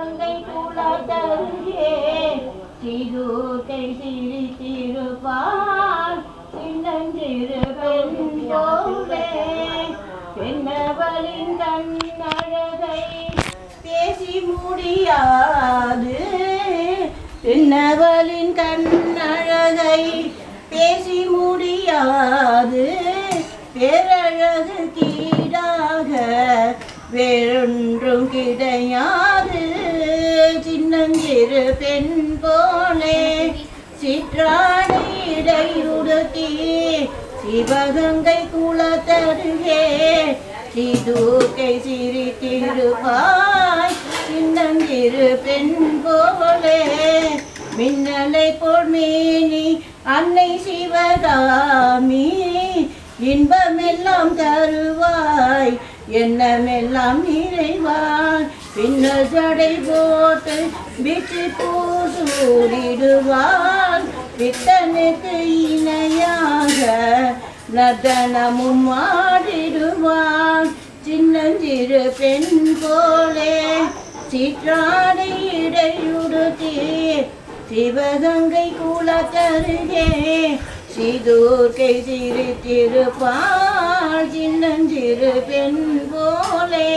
சிவகங்கை குலத்தருகே சிறுகை சிரித்திருப்பார் சின்னஞ்சிறு பெண் போலே பெண்ணவளின் கண்ணழகை பேசி முடியாது பெண்ணவளின் கண்ணழகை பேசி முடியாது பேரழகு கீழாக வேறொன்றும் கிடையாது சின்னஞ்சிறு பெண் போலே சிற்றாடை இடையுடுத்தி சிவகங்கை குலத்தருகே சிறுகை சிரித்திருப்பாய் சின்னஞ்சிறு பெண் போலே மின்னலை போல் மேனி அன்னை சிவகாமி இன்பமெல்லாம் தருவாய் எண்ணமெல்லாம் நிறைவாய் பின்ன ஜடை போட்டு விட்டு பூசூடிடுவாள் பித்தனுக்கு இணையாக நடனமும் ஆடிடுவாள் சின்னஞ்சிறு பெண் போலே சிற்றாடை இடையுடுத்தி சிவகங்கை குலத்தருகே சிறுகை சிரித்திருப்பாள் சின்னஞ்சிறு பெண் போலே